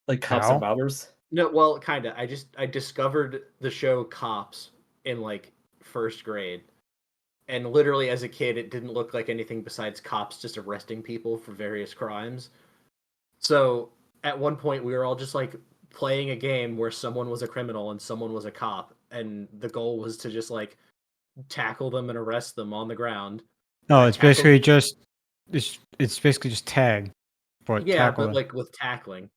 like cops and How? robbers. No, well, kinda. I discovered the show Cops in like first grade, and literally as a kid, it didn't look like anything besides cops just arresting people for various crimes. So at one point, we were all just like playing a game where someone was a criminal and someone was a cop, and the goal was to just like tackle them and arrest them on the ground. No, I it's tackled. basically just it's basically just tag, but Yeah, tackle but them. like with tackling.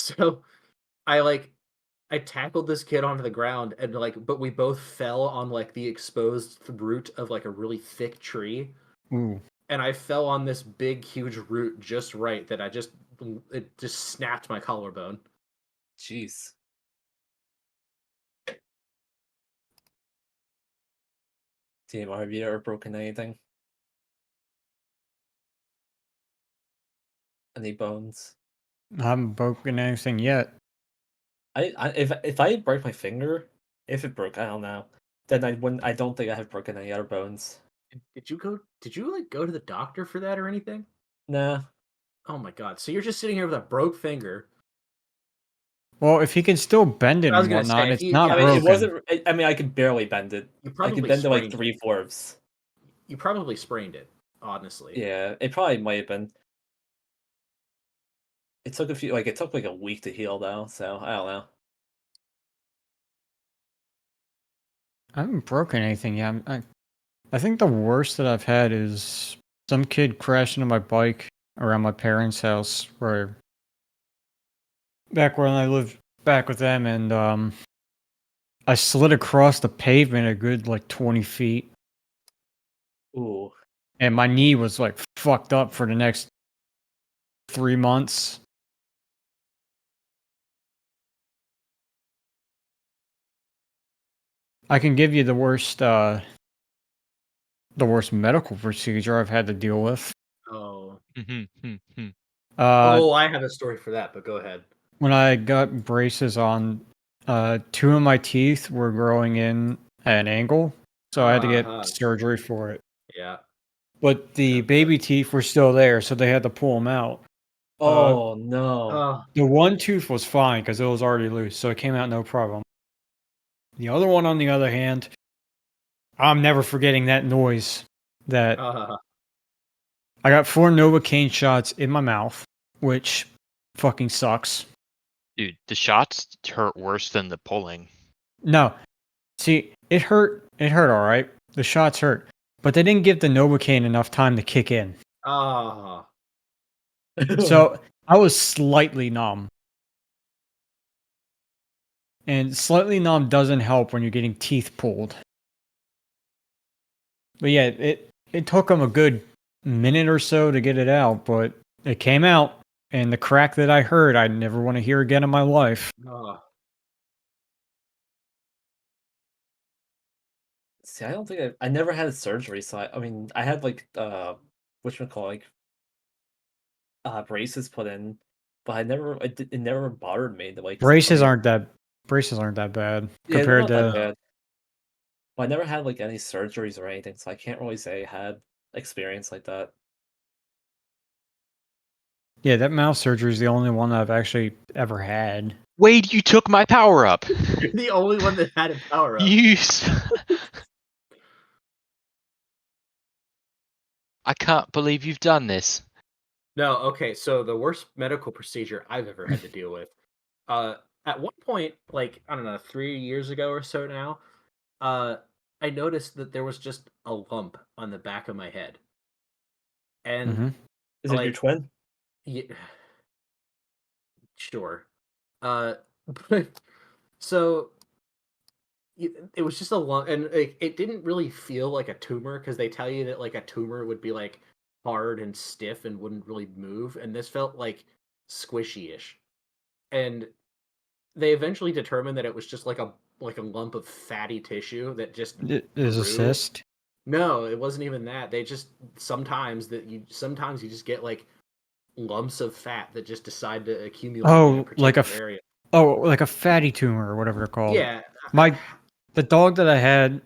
So I like I tackled this kid onto the ground and like but we both fell on like the exposed root of like a really thick tree. Ooh. And I fell on this big huge root just right that it just snapped my collarbone. Jeez. TMR, have you ever broken anything? Any bones? I haven't broken anything yet. If I break my finger, if it broke, I don't know. Then I wouldn't. I don't think I have broken any other bones. Did you like go to the doctor for that or anything? Nah. Oh my god. So you're just sitting here with a broke finger. Well, if he can still bend it I was and gonna say, whatnot, if it's you- not yeah, I mean, broken. it wasn't. I mean, I could barely bend it. You I probably could bend it like sprained it. 3/4. You probably sprained it, honestly. Yeah, it probably might have been. It took like a week to heal though, so I don't know. I haven't broken anything yet. I think the worst that I've had is some kid crashed into my bike around my parents' house, where back when I lived back with them, and I slid across the pavement a good like 20 feet, Ooh. and my knee was like fucked up for the next 3 months. I can give you the worst medical procedure I've had to deal with. Oh. Uh, I have a story for that, but go ahead. when I got braces on, 2 of my teeth were growing in at an angle, so I had to Uh-huh. get surgery for it. Yeah. But the baby teeth were still there, so they had to pull them out. Oh no. Oh. The one tooth was fine because it was already loose, so it came out no problem. The other one, on the other hand, I'm never forgetting that noise. That I got 4 Novocaine shots in my mouth, which fucking sucks. Dude, the shots hurt worse than the pulling. No, see, it hurt. It hurt all right. The shots hurt, but they didn't give the Novocaine enough time to kick in. Ah. So I was slightly numb. And slightly numb doesn't help when you're getting teeth pulled. But yeah, it took them a good minute or so to get it out, but it came out. And the crack that I heard, I'd never want to hear again in my life. Oh. See, I don't think I never had a surgery, so I mean, I had like whatchamacallit, like braces put in, but it never bothered me to like Braces like, aren't that bad yeah, they're compared not that to bad. But I never had like any surgeries or anything, so I can't really say I had experience like that. yeah, that mouth surgery is the only one I've actually ever had. Wade, you took my power up. You're the only one that had a power up. I can't believe you've done this. No, okay, so the worst medical procedure I've ever had to deal with. At one point, like, I don't know, 3 years ago or so now, I noticed that there was just a lump on the back of my head. And, Mhm. Is it your like, twin? yeah, sure. But, so, it was just a lump, and it didn't really feel like a tumor, because they tell you that, like, a tumor would be, like, hard and stiff and wouldn't really move, and this felt, like, squishy-ish. And they eventually determined that it was just like a lump of fatty tissue that just It is a grew. cyst. No, it wasn't even that. They just sometimes you just get like lumps of fat that just decide to accumulate in a Oh, particular area. like a fatty tumor or whatever they're called. Yeah, The dog that I had.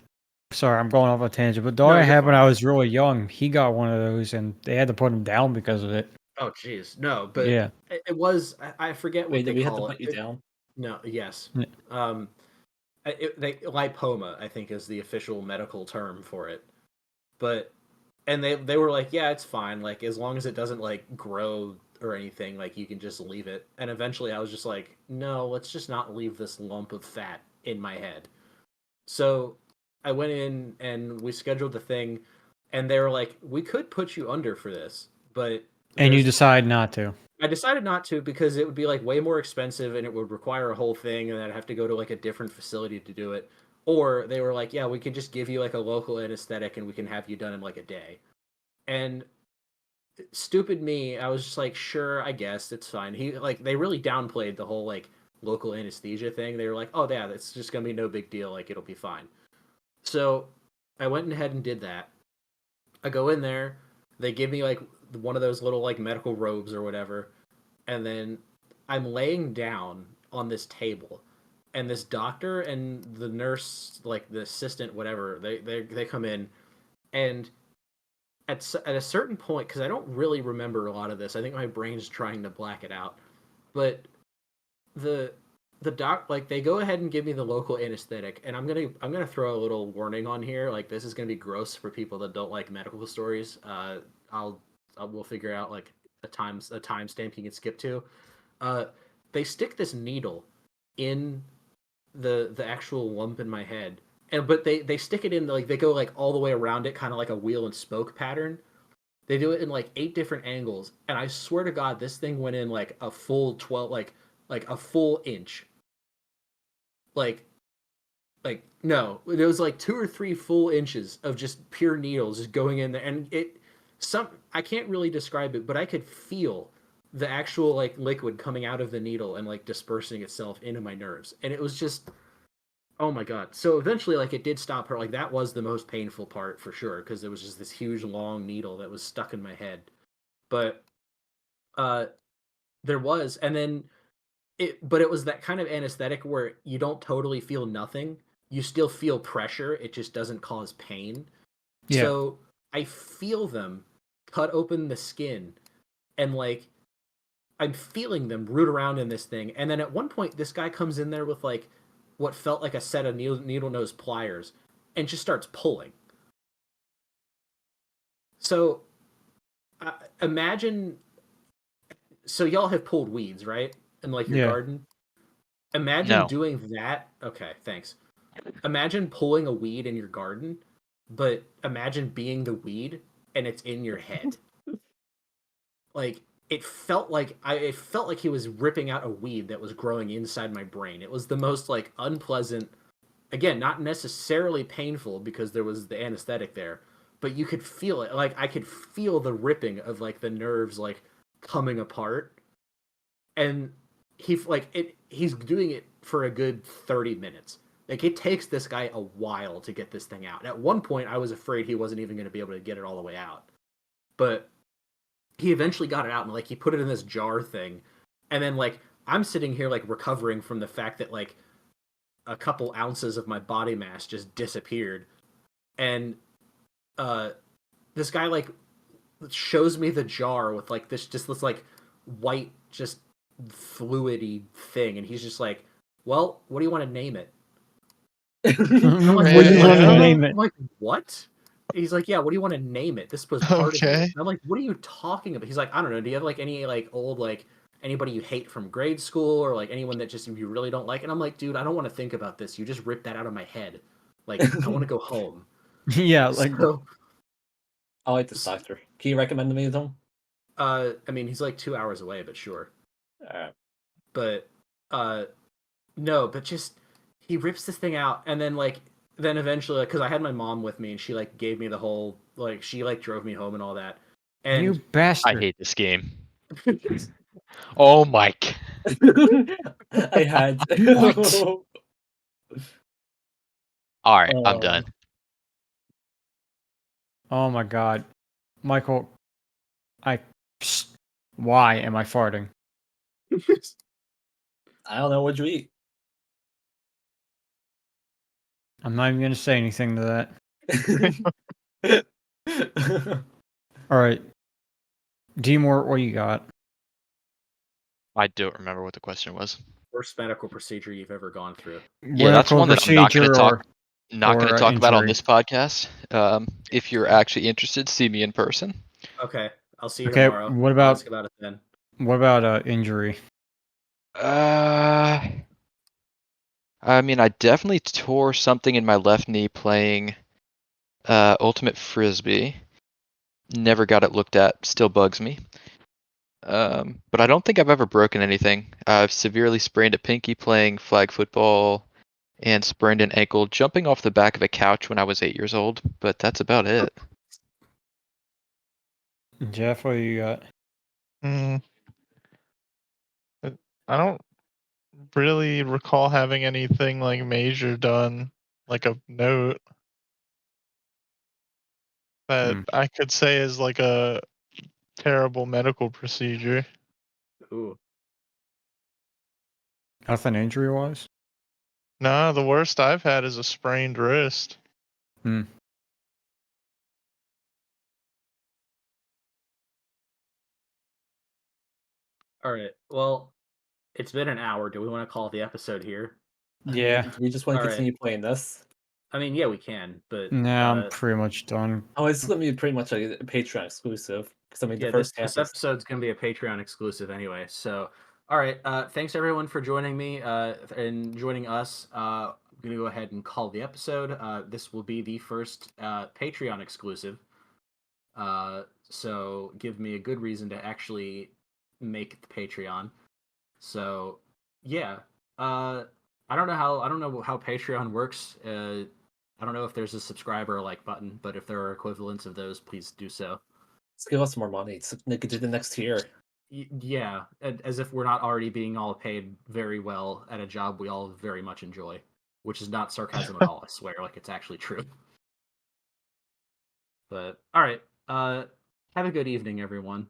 Sorry, I'm going off a tangent. But the dog No, I you're had when fine. I was really young, he got one of those, and they had to put him down because of it. Oh, jeez, no, but Yeah. it was I forget what Wait, they did we have to call put you it. down? No, yes, N- lipoma, I think, is the official medical term for it. But and they were like, yeah, it's fine, like as long as it doesn't like grow or anything, like you can just leave it. And eventually I was just like, no, let's just not leave this lump of fat in my head. So I went in and we scheduled the thing, and they were like, we could put you under for this, but And you there's decide not to. I decided not to because it would be like way more expensive and it would require a whole thing, and I'd have to go to like a different facility to do it. Or they were like, yeah, we could just give you like a local anesthetic and we can have you done in like a day. And stupid me, I was just like, sure, I guess it's fine. He like they really downplayed the whole like local anesthesia thing. They were like, oh yeah, that's just gonna be no big deal, like it'll be fine. So I went ahead and did that. I go in there, they give me like one of those little like medical robes or whatever, and then I'm laying down on this table, and this doctor and the nurse, like the assistant, whatever, they come in, and at a certain point, because I don't really remember a lot of this, I think my brain's trying to black it out, but the doc, like, they go ahead and give me the local anesthetic, and I'm gonna throw a little warning on here, like this is gonna be gross for people that don't like medical stories. We'll figure out like a timestamp you can skip to. uh they stick this needle in the actual lump in my head, and but they stick it in, like they go like all the way around it, kind of like a wheel and spoke pattern. They do it in like 8 different angles, and I swear to God, this thing went in like a full 12, like a full inch. Like Like, no, it was like 2 or 3 full inches of just pure needles just going in there, and I can't really describe it, but I could feel the actual like liquid coming out of the needle and like dispersing itself into my nerves, and it was just, oh my god. So eventually, like, it did stop her. Like, that was the most painful part for sure, because it was just this huge long needle that was stuck in my head. But uh, there was, and then but it was that kind of anesthetic where you don't totally feel nothing. You still feel pressure. It just doesn't cause pain. Yeah. So I feel them cut open the skin, and like I'm feeling them root around in this thing. And then at one point, this guy comes in there with like what felt like a set of needle nose pliers and just starts pulling. So imagine, so y'all have pulled weeds, right? In like your Yeah. garden. Imagine No. doing that. Okay, thanks. Imagine pulling a weed in your garden, but imagine being the weed and it's in your head. Like, it felt like he was ripping out a weed that was growing inside my brain. It was the most like unpleasant, again, not necessarily painful because there was the anesthetic there, but you could feel it. Like, I could feel the ripping of like the nerves like coming apart. And he's doing it for a good 30 minutes. Like, it takes this guy a while to get this thing out. At one point I was afraid he wasn't even going to be able to get it all the way out. But he eventually got it out, and like he put it in this jar thing. And then like I'm sitting here like recovering from the fact that like a couple ounces of my body mass just disappeared. And this guy like shows me the jar with like this like white just fluidy thing, and he's just like, well, what do you want to name it? I'm like, What do you Yeah. want to Yeah. name it? I'm like, what? He's like, yeah, what do you want to name it? This was part of it. Okay. And I'm like, what are you talking about? He's like, I don't know. Do you have like any like old like anybody you hate from grade school, or like anyone that just you really don't like? And I'm like, dude, I don't want to think about this. You just ripped that out of my head. Like, I want to go home. Yeah, like So, I like this doctor. Can you recommend me to him? I mean, he's like 2 hours away, but sure. But no, but just he rips this thing out, and then eventually, because I had my mom with me, and she like gave me the whole like she like drove me home and all that. And you bastard. I hate this game. Oh my. I had. What? All right, I'm done. Oh my god. Michael, why am I farting? I don't know what you eat. I'm not even gonna say anything to that. Alright. D-Mort, what you got? I don't remember what the question was. Worst medical procedure you've ever gone through. Yeah, that's Medical one that I'm not going to procedure talk about on injury. this podcast. If you're actually interested, see me in person. Okay, I'll see you Okay, tomorrow. what I'll about ask about it then. injury? I mean, I definitely tore something in my left knee playing Ultimate Frisbee. Never got it looked at. Still bugs me. But I don't think I've ever broken anything. I've severely sprained a pinky playing flag football and sprained an ankle jumping off the back of a couch when I was 8 years old, but that's about it. Jeff, what you got? Hmm. I don't really recall having anything like major done, like a note that I could say is like a terrible medical procedure. Ooh. Nothing injury-wise? No, the worst I've had is a sprained wrist. Hmm. All right. Well, it's been an hour. Do we want to call the episode here? Yeah. We just want to All right. continue playing this. I mean, yeah, we can, but Nah, I'm pretty much done. Oh, it's gonna be pretty much like a Patreon exclusive. Because I mean, yeah, the first this half is episode's going to be a Patreon exclusive anyway. So, all right. Thanks everyone for joining me and joining us. I'm going to go ahead and call the episode. This will be the first Patreon exclusive. So give me a good reason to actually make the Patreon. So, yeah. I don't know how Patreon works. I don't know if there's a subscribe or a like button, but if there are equivalents of those, please do so. Let's give us more money. So they could do the next tier. Yeah, as if we're not already being all paid very well at a job we all very much enjoy, which is not sarcasm at all. I swear, like it's actually true. But all right, have a good evening, everyone.